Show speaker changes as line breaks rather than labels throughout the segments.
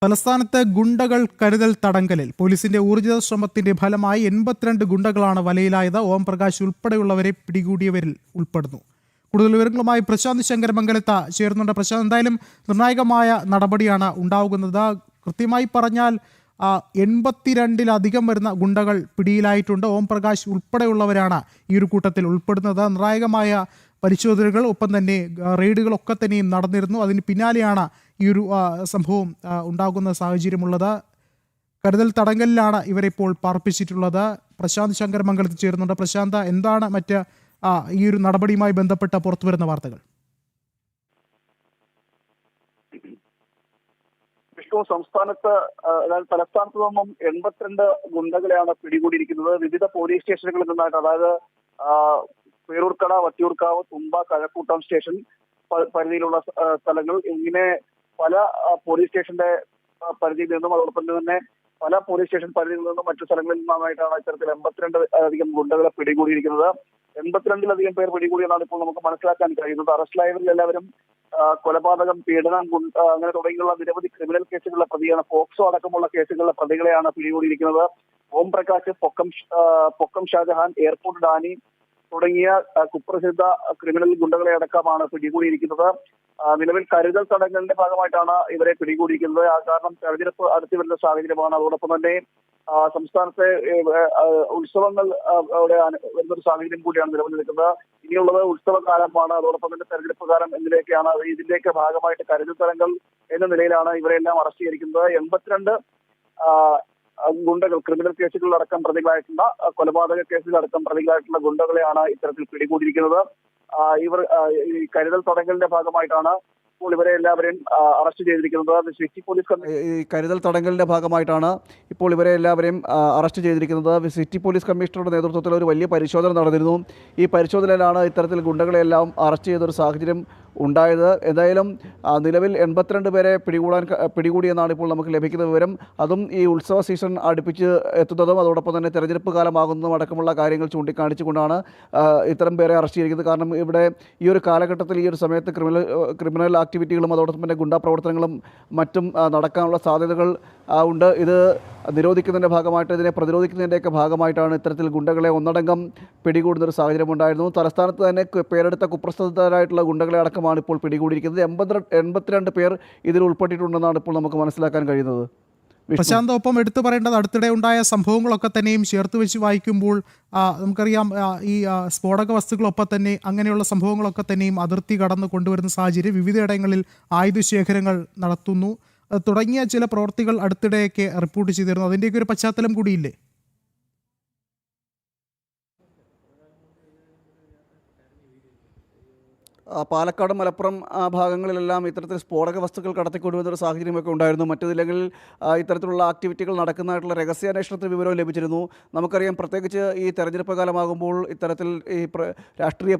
തലസ്ഥാനത്ത് ഗുണ്ടകൾ കരുതൽ തടങ്കലിൽ. പോലീസിന്റെ ഊർജിത ശ്രമത്തിന്റെ ഫലമായി 82 ഗുണ്ടകളാണ് വലയിലായത്. ഓം പ്രകാശ് ഉൾപ്പെടെയുള്ളവരെ പിടികൂടിയവരിൽ ഉൾപ്പെടുന്നു. കൂടുതൽ വിവരങ്ങളുമായി പ്രശാന്ത് ശങ്കരമംഗലത്ത് ചേർന്നുണ്ട്. പ്രശാന്ത്, എന്തായാലും നിർണായകമായ നടപടിയാണ് ഉണ്ടാകുന്നത്. കൃത്യമായി പറഞ്ഞാൽ 82-ലധികം വരുന്ന ഗുണ്ടകൾ പിടിയിലായിട്ടുണ്ട്. ഓം പ്രകാശ് ഉൾപ്പെടെയുള്ളവരാണ് ഈ ഒരു കൂട്ടത്തിൽ ഉൾപ്പെടുന്നത്. നിർണായകമായ പരിശോധനകൾ, ഒപ്പം തന്നെ റെയ്ഡുകളൊക്കെ തന്നെയും നടന്നിരുന്നു. അതിന് പിന്നാലെയാണ് ഈ ഒരു സംഭവം ഉണ്ടാകുന്ന സാഹചര്യമുള്ളത്. കരുതൽ തടങ്കലിലാണ് ഇവരെ ഇപ്പോൾ പാർപ്പിച്ചിട്ടുള്ളത്. പ്രശാന്ത് ശങ്കരമംഗലത്ത് ചേരുന്നുണ്ട്. പ്രശാന്ത്, എന്താണ് മറ്റ് ഈ ഒരു നടപടിയുമായി ബന്ധപ്പെട്ട പുറത്തുവരുന്ന വാർത്തകൾ?
സംസ്ഥാനത്ത് തലസ്ഥാനത്ത് നിന്നും 82 ഗുണ്ടകളെയാണ് പിടികൂടിയിരിക്കുന്നത്. വിവിധ പോലീസ് സ്റ്റേഷനുകളിൽ നിന്നായിട്ട്, അതായത് പേരൂർക്കട, വട്ടിയൂർക്കാവ്, തുമ്പ, കഴക്കൂട്ടം സ്റ്റേഷൻ പരിധിയിലുള്ള സ്ഥലങ്ങൾ, ഇങ്ങനെ പല പോലീസ് സ്റ്റേഷന്റെ പരിധിയിൽ നിന്നും അതോടൊപ്പം തന്നെ പല പോലീസ് സ്റ്റേഷൻ പരിധിയിൽ നിന്നും മറ്റു സ്ഥലങ്ങളിൽ നിന്നുമായിട്ടാണ് ഇത്തരത്തിൽ 82 അധികം ഗുണ്ടകളെ പിടികൂടിയിരിക്കുന്നത്. 82-ലധികം പേർ പിടികൂടിയെന്നാണ് ഇപ്പോൾ നമുക്ക് മനസ്സിലാക്കാൻ കഴിയുന്നത്. അറസ്റ്റിലായവരിൽ എല്ലാവരും കൊലപാതകം, പീഡനം, അങ്ങനെ തുടങ്ങിയുള്ള നിരവധി ക്രിമിനൽ കേസുകളിലെ പ്രതിയാണ്. പോക്സോ അടക്കമുള്ള കേസുകളിലെ പ്രതികളെയാണ് പിടികൂടിയിരിക്കുന്നത്. ഓം പ്രകാശ്, പൊക്കം ഷാജഹാൻ, എയർപോർട്ട് ഡാനി തുടങ്ങിയ കുപ്രസിദ്ധ ക്രിമിനൽ ഗുണ്ടകളെ അടക്കമാണ് പിടികൂടിയിരിക്കുന്നത്. നിലവിൽ കരുതൽ തടങ്കലിന്റെ ഭാഗമായിട്ടാണ് ഇവരെ പിടികൂടിയിരിക്കുന്നത്. കാരണം തെരഞ്ഞെടുപ്പ് അടുത്തു വരുന്ന സാഹചര്യമാണ്. അതോടൊപ്പം തന്നെ സംസ്ഥാനത്തെ ഉത്സവങ്ങൾ വരുന്നൊരു സാഹചര്യം കൂടിയാണ് നിലവിൽ നിൽക്കുന്നത്. ഇനിയുള്ളത് ഉത്സവകാലമാണ്, അതോടൊപ്പം തന്നെ തെരഞ്ഞെടുപ്പ് കാലം എന്നിലേക്കാണ്. ഇതിന്റെയൊക്കെ ഭാഗമായിട്ട് കരുതൽ തടങ്കൽ എന്ന നിലയിലാണ് ഇവരെല്ലാം അറസ്റ്റ് ചെയ്തിരിക്കുന്നത്. 82 ഗുണ്ടകൾ, ക്രിമിനൽ കേസുകളിലടക്കം പ്രതികളായിട്ടുള്ള, കൊലപാതക കേസുകളിലടക്കം പ്രതികളായിട്ടുള്ള ഗുണ്ടകളെയാണ് ഇത്തരത്തിൽ പിടികൂടിയിരിക്കുന്നത്. ഇവർ ഈ കരുതൽ തടങ്കലിന്റെ ഭാഗമായിട്ടാണ് ഇപ്പോൾ ഇവരെ എല്ലാവരെയും അറസ്റ്റ് ചെയ്തിരിക്കുന്നത്. സിറ്റി പോലീസ്
കരുതൽ തടങ്കലിന്റെ ഭാഗമായിട്ടാണ് ഇപ്പോൾ ഇവരെ എല്ലാവരെയും അറസ്റ്റ് ചെയ്തിരിക്കുന്നത്. സിറ്റി പോലീസ് കമ്മീഷണറുടെ നേതൃത്വത്തിൽ ഒരു വലിയ പരിശോധന നടന്നിരുന്നു. ഈ പരിശോധനയിലാണ് ഇത്തരത്തിൽ ഗുണ്ടകളെല്ലാം അറസ്റ്റ് ചെയ്തൊരു സാഹചര്യം ഉണ്ടായത്. എന്തായാലും നിലവിൽ 82 പേരെ പിടികൂടിയെന്നാണ് ഇപ്പോൾ നമുക്ക് ലഭിക്കുന്ന വിവരം. അതും ഈ ഉത്സവ സീസൺ അടുപ്പിച്ച് എത്തുന്നതും അതോടൊപ്പം തന്നെ തെരഞ്ഞെടുപ്പ് കാലമാകുന്നതും അടക്കമുള്ള കാര്യങ്ങൾ ചൂണ്ടിക്കാണിച്ചുകൊണ്ടാണ് ഇത്തരം പേരെ അറസ്റ്റ് ചെയ്തിരിക്കുന്നത്. കാരണം ഇവിടെ ഈ ഒരു കാലഘട്ടത്തിൽ, ഈ ഒരു സമയത്ത് ക്രിമിനൽ ആക്ടിവിറ്റികളും അതോടൊപ്പം തന്നെ ഗുണ്ടാ പ്രവർത്തനങ്ങളും മറ്റും നടക്കാനുള്ള സാധ്യതകൾ ഉണ്ട്. ഇത് നിരോധിക്കുന്നതിൻ്റെ ഭാഗമായിട്ട്, ഇതിനെ പ്രതിരോധിക്കുന്നതിൻ്റെയൊക്കെ ഭാഗമായിട്ടാണ് ഇത്തരത്തിൽ ഗുണ്ടകളെ ഒന്നടങ്കം പിടികൂടുന്നൊരു സാഹചര്യം ഉണ്ടായിരുന്നു. തലസ്ഥാനത്ത് തന്നെ പേരെടുത്ത കുപ്രസിദ്ധരായിട്ടുള്ള ഗുണ്ടകളെ അടക്കമാണ് ഇപ്പോൾ പിടികൂടിയിരിക്കുന്നത്. 82 പേർ ഇതിൽ ഉൾപ്പെട്ടിട്ടുണ്ടെന്നാണ് ഇപ്പോൾ നമുക്ക് മനസ്സിലാക്കാൻ കഴിയുന്നത്.
പ്രശാന്ത്, ഒപ്പം എടുത്തു പറയേണ്ടത്, അടുത്തിടെ ഉണ്ടായ സംഭവങ്ങളൊക്കെ തന്നെയും ചേർത്ത് വെച്ച് വായിക്കുമ്പോൾ നമുക്കറിയാം, ഈ സ്ഫോടക വസ്തുക്കളൊപ്പം തന്നെ അങ്ങനെയുള്ള സംഭവങ്ങളൊക്കെ തന്നെയും അതിർത്തി കടന്ന് കൊണ്ടുവരുന്ന സാഹചര്യം, വിവിധയിടങ്ങളിൽ ആയുധശേഖരങ്ങൾ നടത്തുന്നു തുടങ്ങിയ ചില പ്രവൃത്തികൾ അടുത്തിടെയൊക്കെ റിപ്പോർട്ട് ചെയ്തിരുന്നു. അതിൻ്റെയൊക്കെ ഒരു പശ്ചാത്തലം കൂടിയില്ലേ?
പാലക്കാട്, മലപ്പുറം ഭാഗങ്ങളിലെല്ലാം ഇത്തരത്തിൽ സ്ഫോടക വസ്തുക്കൾ കടത്തിക്കൊണ്ടുവന്നൊരു സാഹചര്യമൊക്കെ ഉണ്ടായിരുന്നു. മറ്റില്ലെങ്കിൽ ഇത്തരത്തിലുള്ള ആക്ടിവിറ്റികൾ നടക്കുന്നതായിട്ടുള്ള രഹസ്യാന്വേഷണത്തിന് വിവരവും ലഭിച്ചിരുന്നു. നമുക്കറിയാം, പ്രത്യേകിച്ച് ഈ തെരഞ്ഞെടുപ്പ് കാലമാകുമ്പോൾ ഇത്തരത്തിൽ ഈ രാഷ്ട്രീയ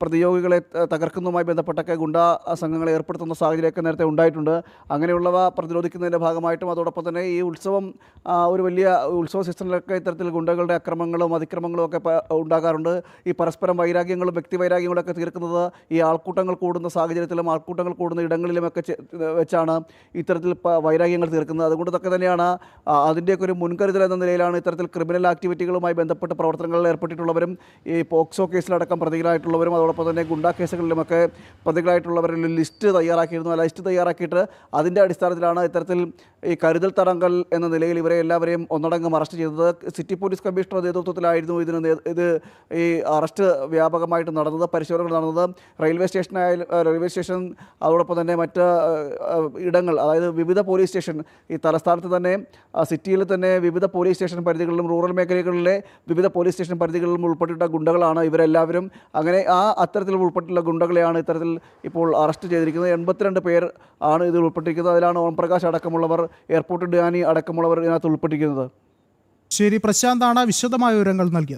പ്രതിയോഗികളെ തകർക്കുന്നതുമായി ബന്ധപ്പെട്ടൊക്കെ ഗുണ്ടാ സംഘങ്ങളെ ഏർപ്പെടുത്തുന്ന സാഹചര്യമൊക്കെ നേരത്തെ ഉണ്ടായിട്ടുണ്ട്. അങ്ങനെയുള്ളവ പ്രതിരോധിക്കുന്നതിൻ്റെ ഭാഗമായിട്ടും അതോടൊപ്പം തന്നെ ഈ ഒരു വലിയ ഉത്സവ സീസണിലൊക്കെ ഇത്തരത്തിൽ ഗുണ്ടകളുടെ അക്രമങ്ങളും അതിക്രമങ്ങളും ഒക്കെ ഉണ്ടാകാറുണ്ട്. ഈ പരസ്പരം വൈരാഗ്യങ്ങളും വ്യക്തിവൈരാഗ്യങ്ങളൊക്കെ തീർക്കുന്നത് ഈ ആൾക്കൂട്ടങ്ങൾ കൂടുന്ന സാഹചര്യത്തിലും ആൾക്കൂട്ടങ്ങൾ കൂടുന്ന ഇടങ്ങളിലുമൊക്കെ വെച്ചാണ് ഇത്തരത്തിൽ വൈരാഗ്യങ്ങൾ തീർക്കുന്നത്. അതുകൊണ്ടൊക്കെ തന്നെയാണ് അതിൻ്റെയൊക്കെ ഒരു മുൻകരുതൽ എന്ന നിലയിലാണ് ഇത്തരത്തിൽ ക്രിമിനൽ ആക്ടിവിറ്റികളുമായി ബന്ധപ്പെട്ട് പ്രവർത്തനങ്ങളിൽ ഏർപ്പെട്ടിട്ടുള്ളവരും ഈ പോക്സോ കേസിലടക്കം പ്രതികളായിട്ടുള്ളവരും അതോടൊപ്പം തന്നെ ഗുണ്ടാ കേസുകളിലുമൊക്കെ പ്രതികളായിട്ടുള്ളവരിൽ ലിസ്റ്റ് തയ്യാറാക്കിയിരുന്നു. ആ ലിസ്റ്റ് തയ്യാറാക്കിയിട്ട് അതിൻ്റെ അടിസ്ഥാനത്തിലാണ് ഇത്തരത്തിൽ ഈ കരുതൽ തടങ്കൽ എന്ന നിലയിൽ ഇവരെ എല്ലാവരെയും ഒന്നടങ്കം അറസ്റ്റ് ചെയ്തത്. സിറ്റി പോലീസ് കമ്മീഷണറുടെ നേതൃത്വത്തിലായിരുന്നു ഇത് ഈ അറസ്റ്റ് വ്യാപകമായിട്ട് നടന്നത്, പരിശോധനകൾ നടന്നത്. റെയിൽവേ സ്റ്റേഷൻ അതോടൊപ്പം തന്നെ മറ്റ് ഇടങ്ങൾ, അതായത് വിവിധ പോലീസ് സ്റ്റേഷൻ, ഈ തലസ്ഥാനത്ത് തന്നെ സിറ്റിയിൽ തന്നെ വിവിധ പോലീസ് സ്റ്റേഷൻ പരിധികളിലും റൂറൽ മേഖലകളിലെ വിവിധ പോലീസ് സ്റ്റേഷൻ പരിധികളിലും ഉൾപ്പെട്ടിട്ട ഗുണ്ടകളാണ് ഇവരെല്ലാവരും. അങ്ങനെ അത്തരത്തിൽ ഉൾപ്പെട്ടിട്ടുള്ള ഗുണ്ടകളെയാണ് ഇത്തരത്തിൽ ഇപ്പോൾ അറസ്റ്റ് ചെയ്തിരിക്കുന്നത്. 82 പേർ ആണ് ഇതിൽ ഉൾപ്പെട്ടിരിക്കുന്നത്. അതിലാണ് ഓം പ്രകാശ് അടക്കമുള്ളവർ, എയർപോർട്ട് ഡാനി അടക്കമുള്ളവർ ഇതിനകത്ത് ഉൾപ്പെട്ടിരിക്കുന്നത്.
ശരി, പ്രശാന്താണ് വിശദമായ വിവരങ്ങൾ നൽകിയത്.